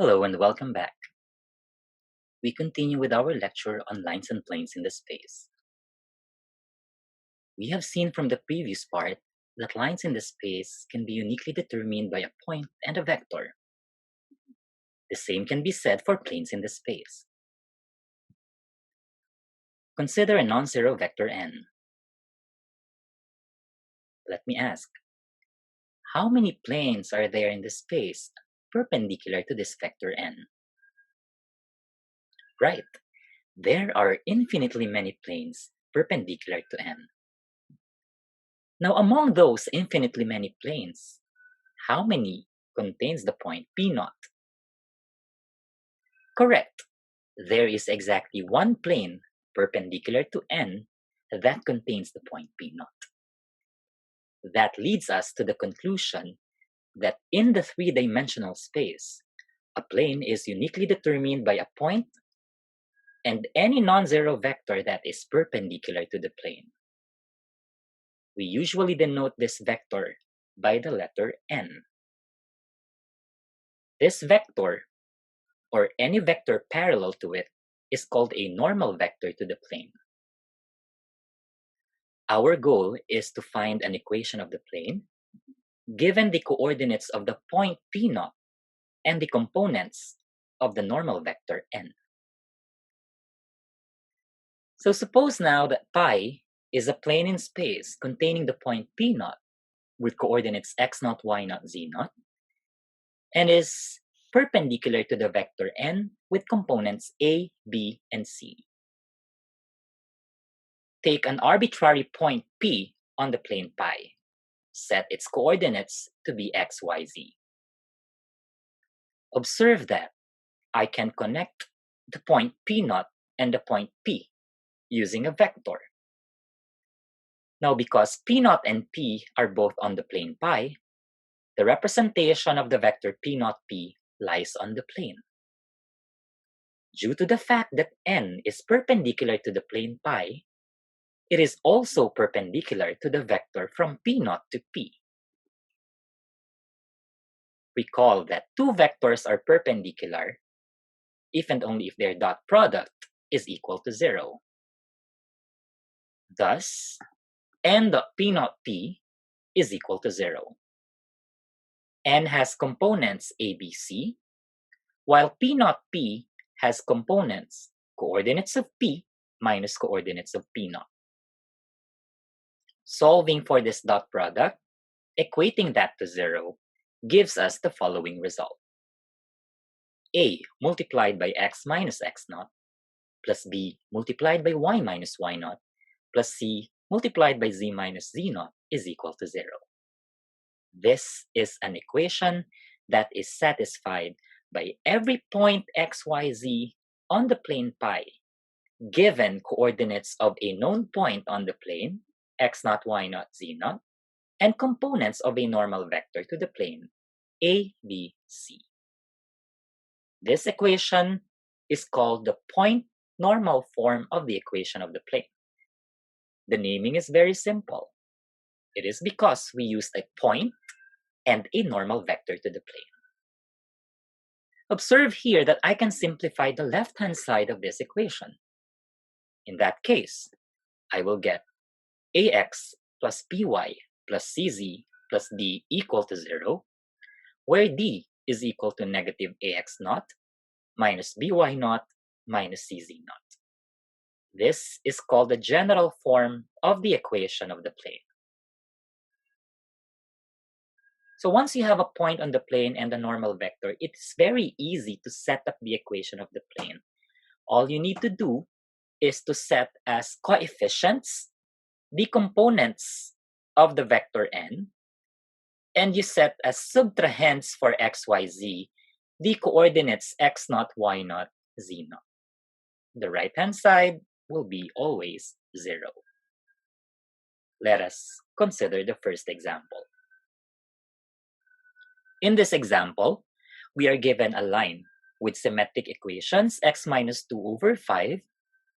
Hello and welcome back. We continue with our lecture on lines and planes in the space. We have seen from the previous part that lines in the space can be uniquely determined by a point and a vector. The same can be said for planes in the space. Consider a non-zero vector n. Let me ask, how many planes are there in the space perpendicular to this vector n? Right, there are infinitely many planes perpendicular to n. Now, among those infinitely many planes, how many contains the point P0? Correct. There is exactly one plane perpendicular to n that contains the point P0. That leads us to the conclusion that in the three-dimensional space, a plane is uniquely determined by a point and any non-zero vector that is perpendicular to the plane. We usually denote this vector by the letter n. This vector, or any vector parallel to it, is called a normal vector to the plane. Our goal is to find an equation of the plane given the coordinates of the point P0 and the components of the normal vector n. So suppose now that pi is a plane in space containing the point P0 with coordinates x0, y0, z0, and is perpendicular to the vector n with components a, b, and c. Take an arbitrary point P on the plane pi. Set its coordinates to be x, y, z. Observe that I can connect the point P0 and the point P using a vector. Now, because P0 and P are both on the plane pi, the representation of the vector P0P lies on the plane. Due to the fact that n is perpendicular to the plane pi, it is also perpendicular to the vector from P0 to P. Recall that two vectors are perpendicular if and only if their dot product is equal to 0. Thus, n.P0P is equal to 0. N has components a, b, c, while P0P has components coordinates of P minus coordinates of P0. Solving for this dot product, equating that to 0, gives us the following result. A multiplied by x minus x0 plus b multiplied by y minus y0 plus c multiplied by z minus z0 is equal to 0. This is an equation that is satisfied by every point x, y, z on the plane pi, given coordinates of a known point on the plane, x0, y0, z0, and components of a normal vector to the plane, a, b, c. This equation is called the point normal form of the equation of the plane. The naming is very simple. It is because we used a point and a normal vector to the plane. Observe here that I can simplify the left-hand side of this equation. In that case, I will get ax plus by plus cz plus d equal to 0, where d is equal to negative ax0 minus by0 minus cz0. This is called the general form of the equation of the plane. So once you have a point on the plane and a normal vector, it's very easy to set up the equation of the plane. All you need to do is to set as coefficients the components of the vector n, and you set as subtrahends for x, y, z the coordinates x0, y0, z0. The right-hand side will be always 0. Let us consider the first example. In this example, we are given a line with symmetric equations x minus 2 over 5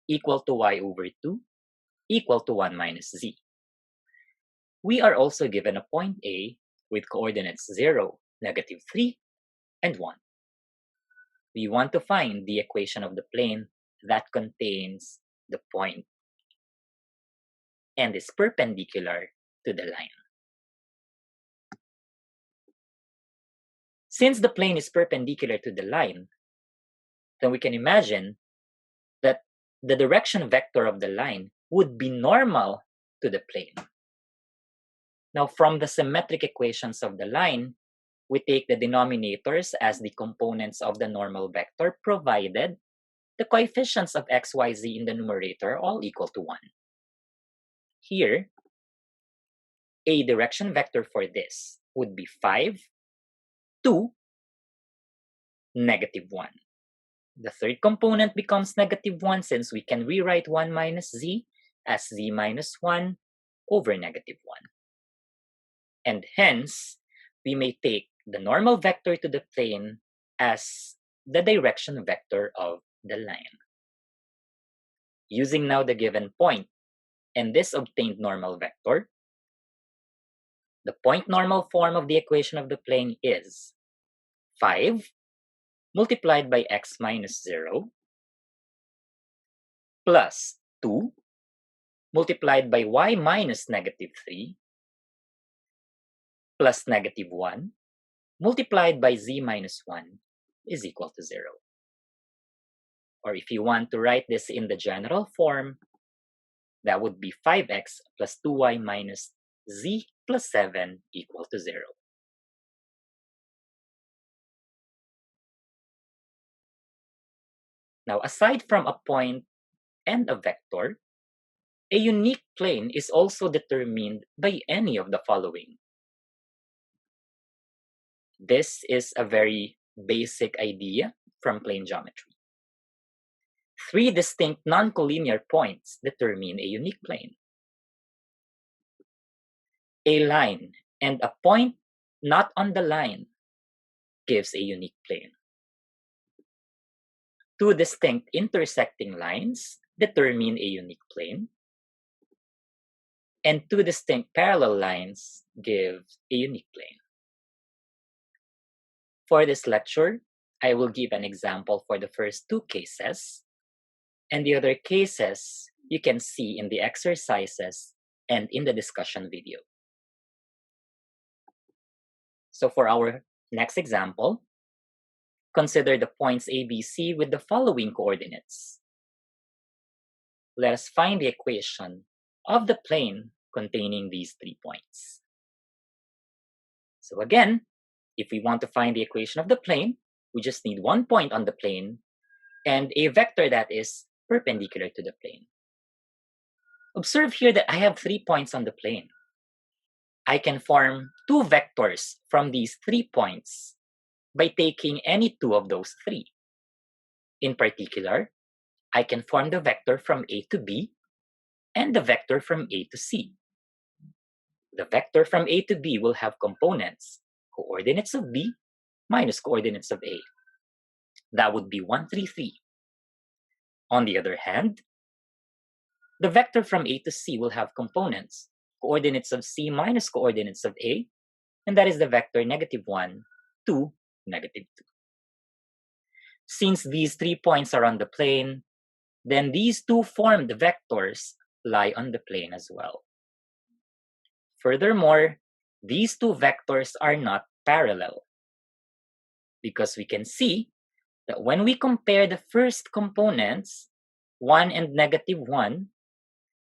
equal to y over 2 equal to 1 minus z. We are also given a point A with coordinates 0, negative 3, and 1. we want to find the equation of the plane that contains the point and is perpendicular to the line. Since the plane is perpendicular to the line, then we can imagine that the direction vector of the line would be normal to the plane. Now, from the symmetric equations of the line, we take the denominators as the components of the normal vector, provided the coefficients of x, y, z in the numerator are all equal to 1. Here, a direction vector for this would be 5, 2, -1. The third component becomes -1 since we can rewrite 1 minus z as z minus 1 over -1. And hence, we may take the normal vector to the plane as the direction vector of the line. Using now the given point and this obtained normal vector, the point normal form of the equation of the plane is 5 multiplied by x minus 0 plus 2 multiplied by y minus -3 plus -1 multiplied by z minus 1 is equal to 0. Or if you want to write this in the general form, that would be 5x plus 2y minus z plus 7 equal to 0. Now, aside from a point and a vector, a unique plane is also determined by any of the following. This is a very basic idea from plane geometry. 3 distinct non-collinear points determine a unique plane. A line and a point not on the line gives a unique plane. 2 distinct intersecting lines determine a unique plane. And 2 distinct parallel lines give a unique plane. For this lecture, I will give an example for the first 2 cases, and the other cases you can see in the exercises and in the discussion video. So for our next example, consider the points A, B, C with the following coordinates. Let us find the equation of the plane containing these 3 points. So again, if we want to find the equation of the plane, we just need 1 point on the plane and a vector that is perpendicular to the plane. Observe here that I have 3 points on the plane. I can form 2 vectors from these 3 points by taking any 2 of those 3. In particular, I can form the vector from A to B and the vector from A to C. The vector from A to B will have components, coordinates of B minus coordinates of A. That would be 1, 3, 3. On the other hand, the vector from A to C will have components, coordinates of C minus coordinates of A, and that is the vector -1, 2, -2. Since these 3 points are on the plane, then these 2 formed vectors lie on the plane as well. Furthermore, these 2 vectors are not parallel, because we can see that when we compare the first components, 1 and -1,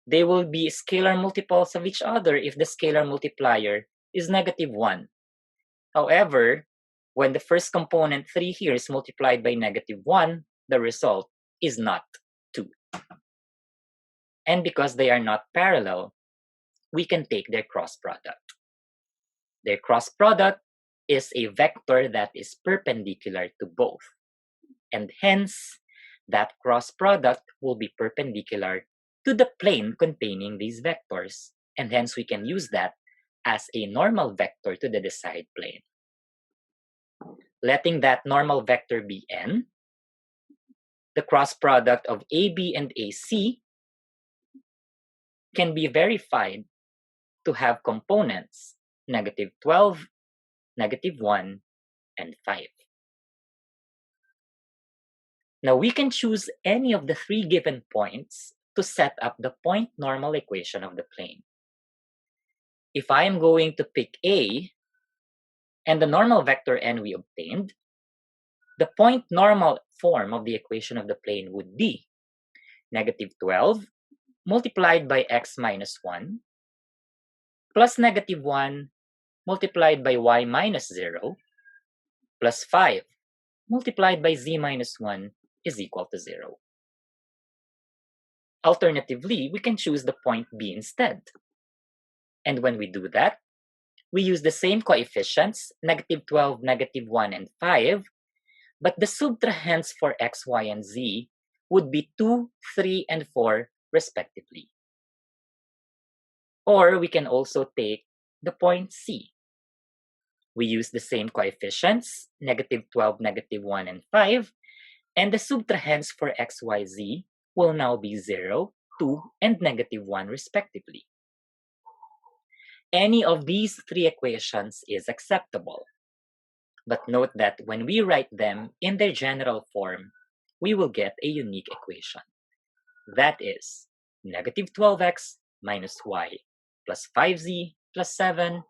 they will be scalar multiples of each other if the scalar multiplier is -1. However, when the first component 3 here is multiplied by -1, the result is not 2. And because they are not parallel, we can take their cross product. Their cross product is a vector that is perpendicular to both. And hence, that cross product will be perpendicular to the plane containing these vectors. And hence, we can use that as a normal vector to the desired plane. Letting that normal vector be n, the cross product of AB and AC can be verified to have components -12, -1, and 5. Now we can choose any of the three given points to set up the point normal equation of the plane. If I am going to pick A and the normal vector n we obtained, the point normal form of the equation of the plane would be negative 12 multiplied by x minus 1 plus negative 1 multiplied by y minus 0 plus 5 multiplied by z minus 1 is equal to 0. Alternatively, we can choose the point B instead. And when we do that, we use the same coefficients, negative 12, negative 1, and 5, but the subtrahends for x, y, and z would be 2, 3, and 4, respectively. Or we can also take the point C. We use the same coefficients, negative 12, negative 1, and 5, and the subtrahends for x, y, z will now be 0, 2, and negative 1, respectively. Any of these three equations is acceptable. But note that when we write them in their general form, we will get a unique equation. That is negative 12x minus y plus 5z plus 7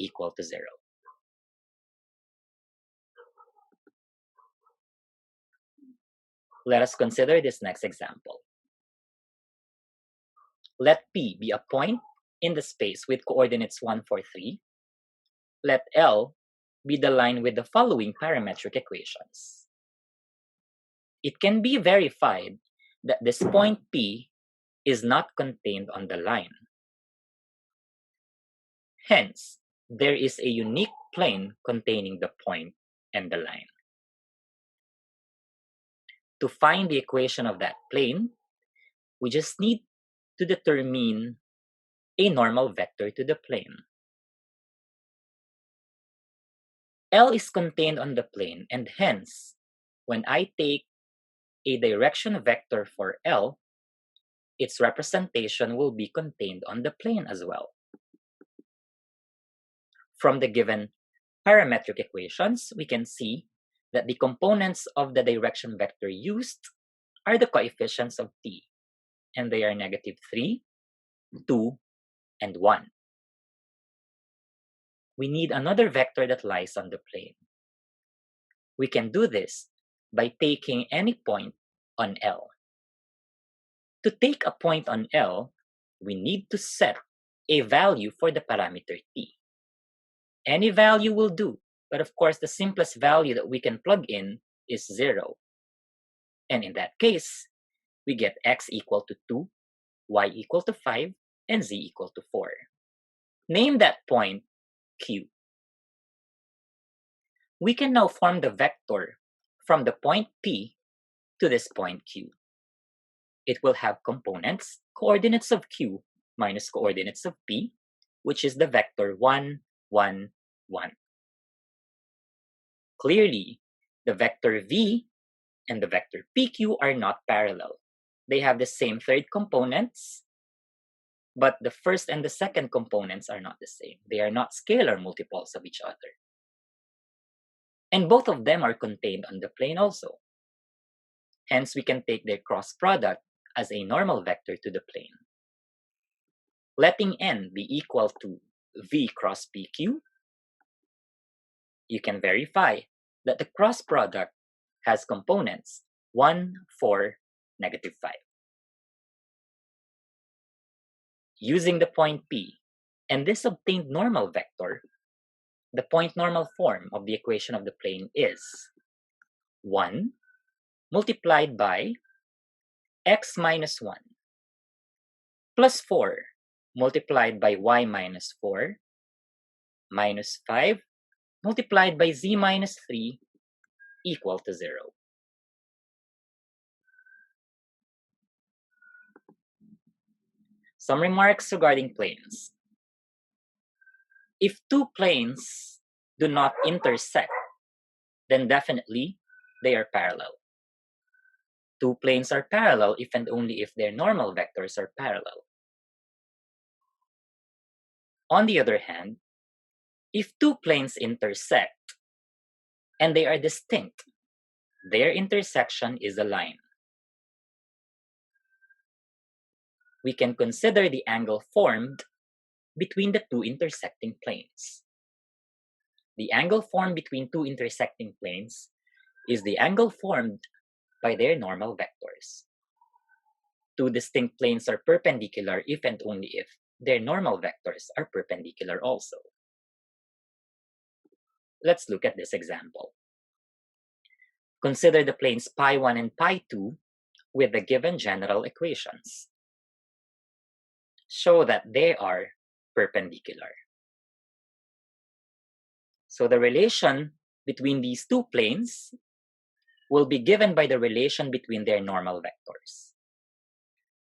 equal to 0. Let us consider this next example. Let P be a point in the space with coordinates 1, 4, 3. Let L be the line with the following parametric equations. It can be verified that this point P is not contained on the line. Hence, there is a unique plane containing the point and the line. To find the equation of that plane, we just need to determine a normal vector to the plane. L is contained on the plane, and hence, when I take a direction vector for L, its representation will be contained on the plane as well. From the given parametric equations, we can see that the components of the direction vector used are the coefficients of t, and they are negative 3, 2, and 1. We need another vector that lies on the plane. We can do this by taking any point on L. To take a point on L, we need to set a value for the parameter t. Any value will do, but of course the simplest value that we can plug in is 0. And in that case, we get x equal to 2, y equal to 5, and z equal to 4. Name that point Q. We can now form the vector from the point P to this point Q. It will have components, coordinates of Q minus coordinates of P, which is the vector 1, 1, 1. Clearly, the vector V and the vector PQ are not parallel. They have the same third components, but the first and the second components are not the same. They are not scalar multiples of each other. And both of them are contained on the plane also. Hence, we can take their cross product as a normal vector to the plane. Letting n be equal to V cross PQ, you can verify that the cross product has components 1, 4, negative 5. Using the point P and this obtained normal vector, the point normal form of the equation of the plane is 1 multiplied by x minus 1 plus 4 multiplied by y minus 4 minus 5 multiplied by z minus 3 equal to 0. Some remarks regarding planes. If two planes do not intersect, then definitely they are parallel. Two planes are parallel if and only if their normal vectors are parallel. On the other hand, if two planes intersect and they are distinct, Their intersection is a line. We can consider the angle formed between the two intersecting planes. The angle formed between two intersecting planes is the angle formed by their normal vectors. Two distinct planes are perpendicular if and only if their normal vectors are perpendicular also. Let's look at this example. Consider the planes pi1 and pi2 with the given general equations. Show that they are perpendicular. So the relation between these two planes will be given by the relation between their normal vectors.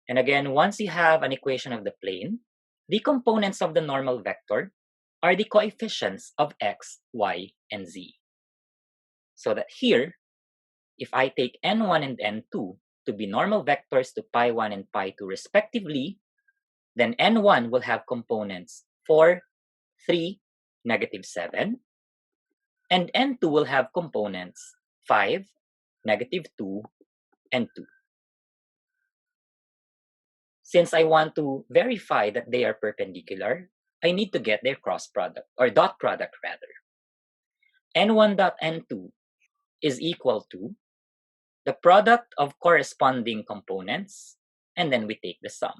And again, once you have an equation of the plane, the components of the normal vector are the coefficients of x, y, and z. So that here, if I take n1 and n2 to be normal vectors to pi1 and pi2 respectively, then n1 will have components 4, 3, -7, and n2 will have components 5, -2, and 2. Since I want to verify that they are perpendicular, I need to get their cross product, or dot product rather. n1 dot n2 is equal to the product of corresponding components, and then we take the sum.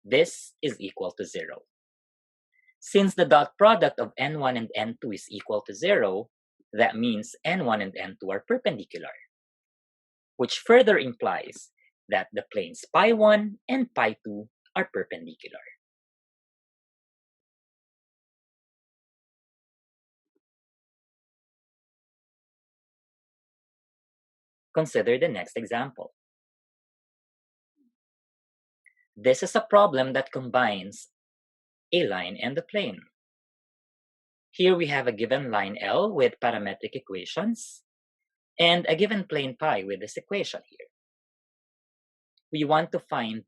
This is equal to 0. Since the dot product of n1 and n2 is equal to 0, that means n1 and n2 are perpendicular, which further implies that the planes pi1 and pi2 are perpendicular. Consider the next example. This is a problem that combines a line and a plane. Here we have a given line L with parametric equations and a given plane pi with this equation here. We want to find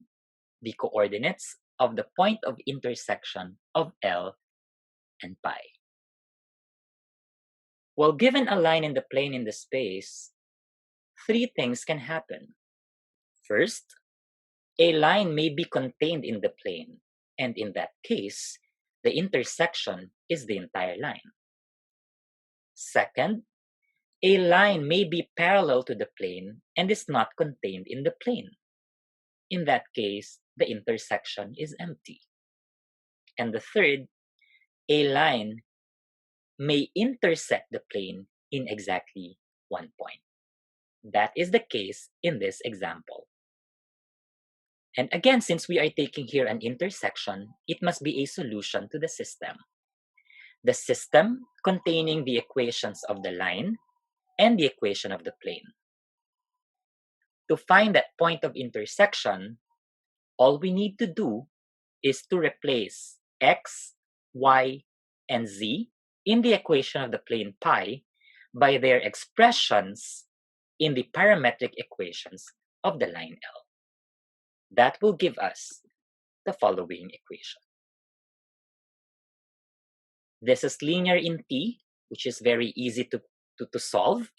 the coordinates of the point of intersection of L and pi. Well, given a line in the plane in the space, three things can happen. First, a line may be contained in the plane, and in that case, the intersection is the entire line. Second, a line may be parallel to the plane and is not contained in the plane. In that case, the intersection is empty. And the third, a line may intersect the plane in exactly one point. That is the case in this example. And again, since we are taking here an intersection, it must be a solution to the system. The system containing the equations of the line and the equation of the plane. To find that point of intersection, all we need to do is to replace x, y, and z in the equation of the plane pi by their expressions in the parametric equations of the line L. That will give us the following equation. This is linear in T, which is very easy to solve.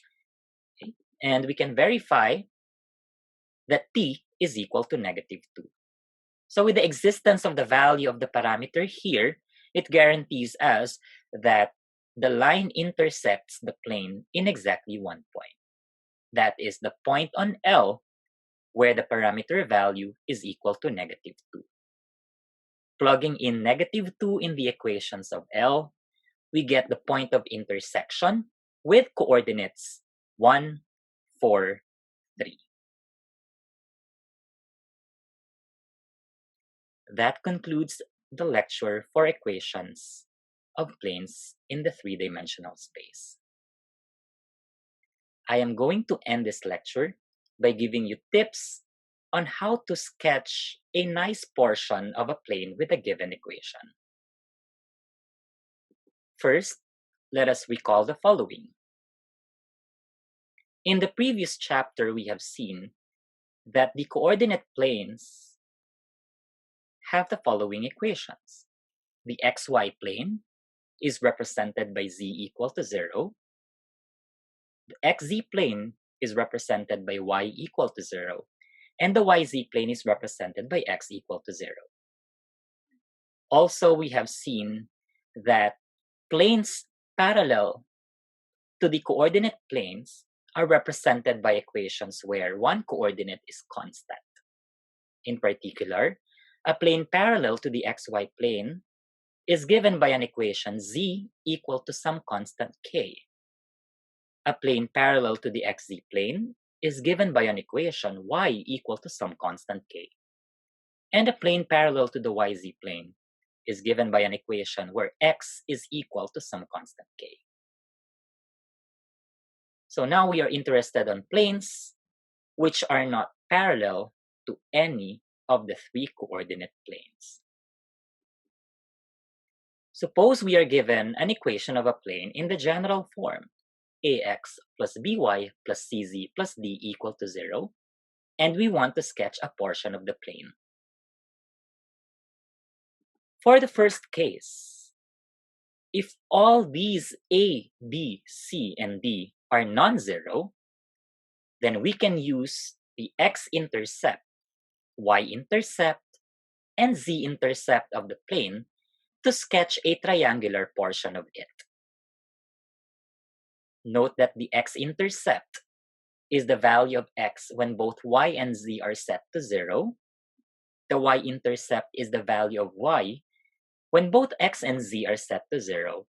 Okay? And we can verify that T is equal to -2. So with the existence of the value of the parameter here, it guarantees us that the line intersects the plane in exactly one point. That is the point on L where the parameter value is equal to -2. Plugging in -2 in the equations of L, we get the point of intersection with coordinates 1, 4, 3. That concludes the lecture for equations of planes in the three-dimensional space. I am going to end this lecture by giving you tips on how to sketch a nice portion of a plane with a given equation. First, let us recall the following. In the previous chapter, we have seen that the coordinate planes have the following equations. The xy plane is represented by z equal to 0. the xz plane is represented by y equal to 0, and the yz plane is represented by x equal to 0. Also, we have seen that planes parallel to the coordinate planes are represented by equations where one coordinate is constant. In particular, a plane parallel to the xy plane is given by an equation z equal to some constant k. A plane parallel to the xz plane is given by an equation y equal to some constant k. And a plane parallel to the yz plane is given by an equation where x is equal to some constant k. So now we are interested on planes which are not parallel to any of the three coordinate planes. Suppose we are given an equation of a plane in the general form ax plus by plus cz plus d equal to 0, and we want to sketch a portion of the plane. For the first case, if all these a, b, c, and d are non-zero, then we can use the x-intercept, y-intercept, and z-intercept of the plane to sketch a triangular portion of it. Note that the x-intercept is the value of x when both y and z are set to 0. The y-intercept is the value of y when both x and z are set to 0.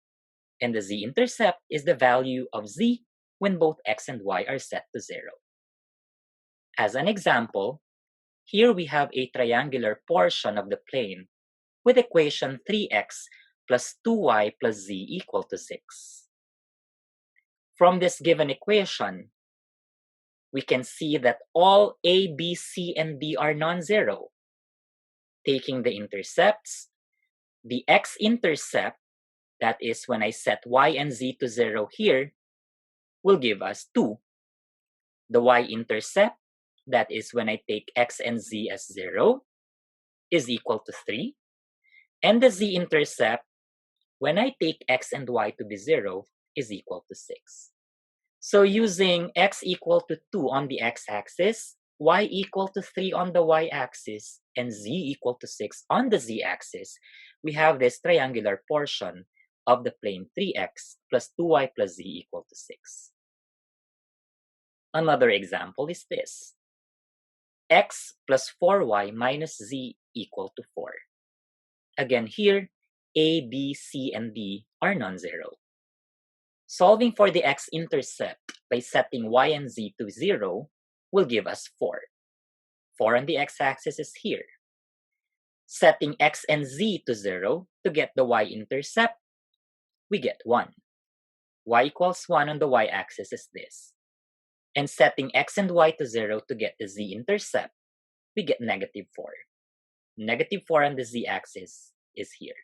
And the z-intercept is the value of z when both x and y are set to 0. As an example, here we have a triangular portion of the plane with equation 3x plus 2y plus z equal to 6. From this given equation, we can see that all a, b, c, and d are non-zero. Taking the intercepts, the x-intercept, that is when I set y and z to 0 here, will give us 2. The y-intercept, that is when I take x and z as 0, is equal to 3. And the z-intercept, when I take x and y to be 0, is equal to 6. So using x equal to 2 on the x-axis, y equal to 3 on the y-axis, and z equal to 6 on the z-axis, we have this triangular portion of the plane 3x plus 2y plus z equal to 6. Another example is this. X plus 4y minus z equal to 4. Again here, a, b, c, and d are non-zero. Solving for the x-intercept by setting y and z to 0 will give us 4. 4 on the x-axis is here. Setting x and z to 0 to get the y-intercept, we get 1. Y equals 1 on the y-axis is this. And setting x and y to 0 to get the z-intercept, we get negative 4. Negative 4 on the z-axis is here.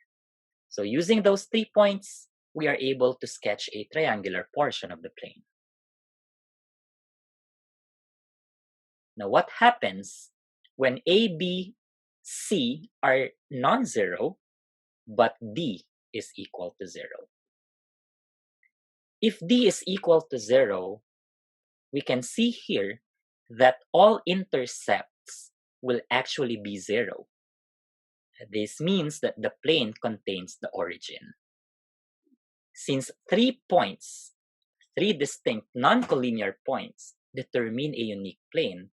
So using those 3 points, we are able to sketch a triangular portion of the plane. Now, what happens when A, B, C are non-zero, but D is equal to 0? If D is equal to 0, we can see here that all intercepts will actually be 0. This means that the plane contains the origin. Since 3 points, 3 distinct non-collinear points determine a unique plane,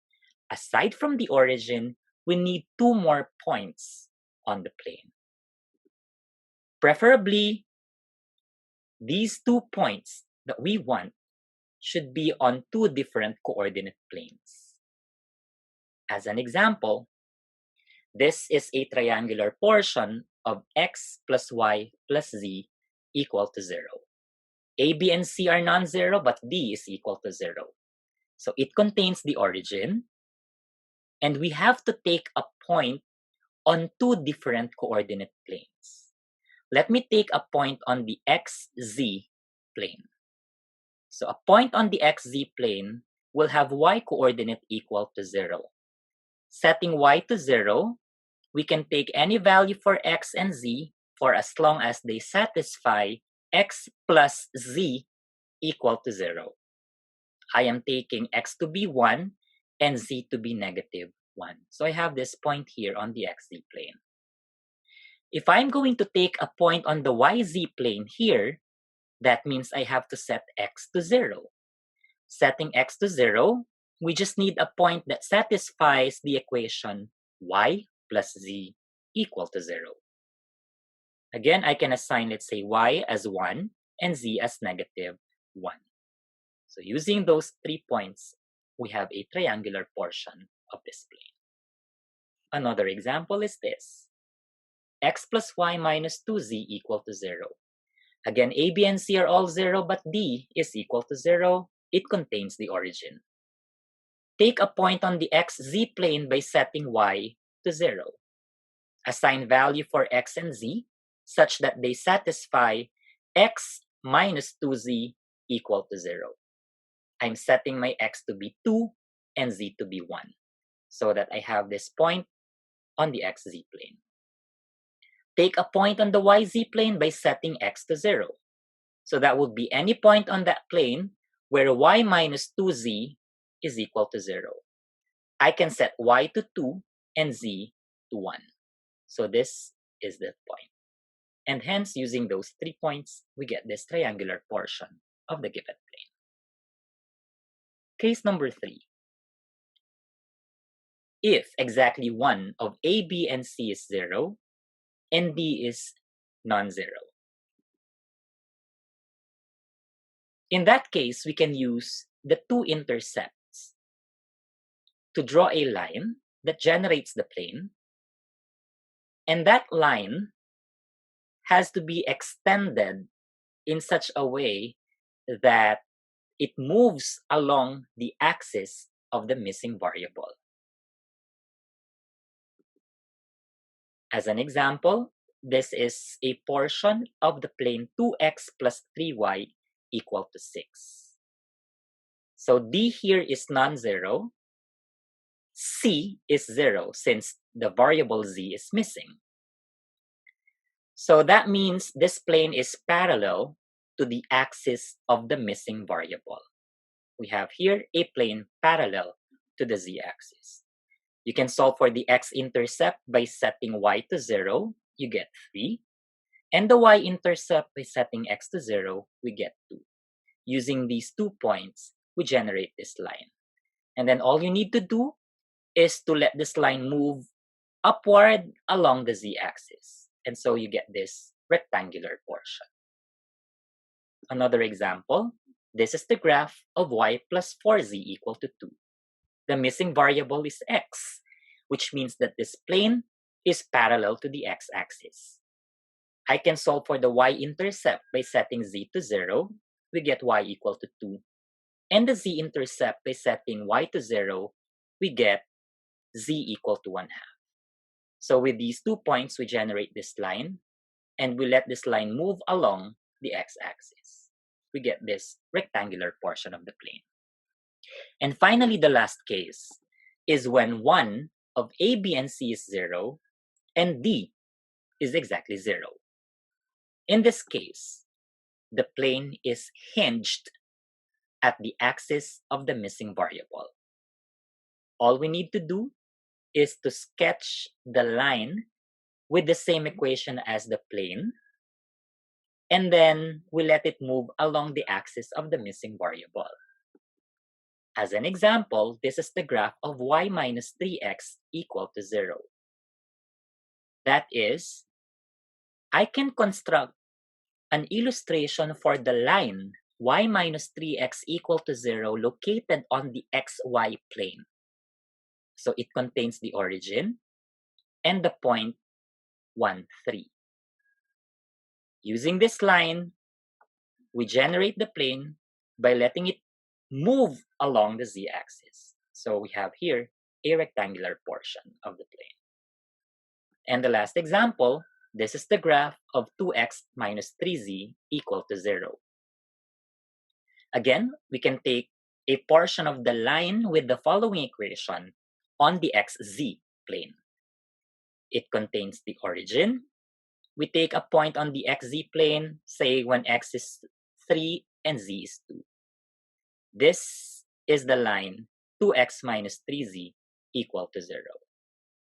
aside from the origin, we need 2 more points on the plane. Preferably, these 2 points that we want should be on 2 different coordinate planes. As an example, this is a triangular portion of x plus y plus z equal to 0. A, B, and C are non-zero, but D is equal to 0. So it contains the origin, and we have to take a point on 2 different coordinate planes. Let me take a point on the xz plane. So a point on the xz plane will have y coordinate equal to 0. Setting y to 0, we can take any value for x and z for as long as they satisfy x plus z equal to 0. I am taking x to be 1 and z to be negative 1. So I have this point here on the xz plane. If I'm going to take a point on the yz plane here, that means I have to set x to 0. Setting x to 0, we just need a point that satisfies the equation y plus z equal to 0. Again, I can assign, let's say, y as 1 and z as negative 1. So using those 3 points, we have a triangular portion of this plane. Another example is this. X plus y minus 2z equal to 0. Again, a, b, and c are all 0, but d is equal to 0. It contains the origin. Take a point on the xz plane by setting y to 0. Assign value for x and z such that they satisfy x minus 2z equal to 0. I'm setting my x to be 2 and z to be 1 so that I have this point on the xz plane. Take a point on the yz plane by setting x to 0. So that would be any point on that plane where y minus 2z is equal to 0. I can set y to 2 and z to 1. So this is the point. And hence, using those 3 points, we get this triangular portion of the given plane. Case number 3. If exactly one of a, b, and c is 0, and d is non-zero. In that case, we can use the two intercepts to draw a line that generates the plane, and that line has to be extended in such a way that it moves along the axis of the missing variable. As an example, this is a portion of the plane 2x plus 3y equal to 6. So d here is non-zero. C is 0 since the variable z is missing. So that means this plane is parallel to the axis of the missing variable. We have here a plane parallel to the z-axis. You can solve for the x-intercept by setting y to 0, you get 3. And the y-intercept by setting x to 0, we get 2. Using these 2 points, we generate this line. And then all you need to do is to let this line move upward along the z-axis. And so you get this rectangular portion. Another example, this is the graph of y plus 4z equal to 2. The missing variable is x, which means that this plane is parallel to the x-axis. I can solve for the y-intercept by setting z to 0. We get y equal to 2. And the z-intercept by setting y to 0, we get z equal to 1/2. So with these 2 points, we generate this line, and we let this line move along the x-axis. We get this rectangular portion of the plane. And finally, the last case is when one of a, b, and c is 0, and d is exactly 0. In this case, the plane is hinged at the axis of the missing variable. All we need to do is to sketch the line with the same equation as the plane, and then we let it move along the axis of the missing variable. As an example, this is the graph of y minus 3x equal to 0. That is, I can construct an illustration for the line y minus 3x equal to 0 located on the xy plane. So it contains the origin and the point 1, 3. Using this line, we generate the plane by letting it move along the z-axis. So we have here a rectangular portion of the plane. And the last example, this is the graph of 2x minus 3z equal to 0. Again, we can take a portion of the line with the following equation on the xz plane. It contains the origin. We take a point on the xz plane, say when x is 3 and z is 2. This is the line 2x minus 3z equal to 0.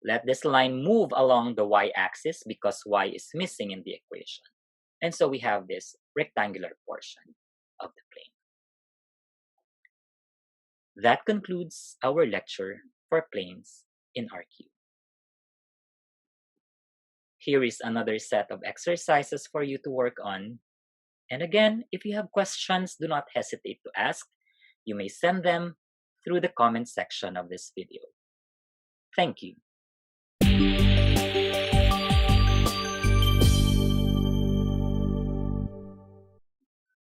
Let this line move along the y-axis because y is missing in the equation. And so we have this rectangular portion of the plane. That concludes our lecture for planes in RQ. Here is another set of exercises for you to work on. And again, if you have questions, do not hesitate to ask. You may send them through the comment section of this video. Thank you.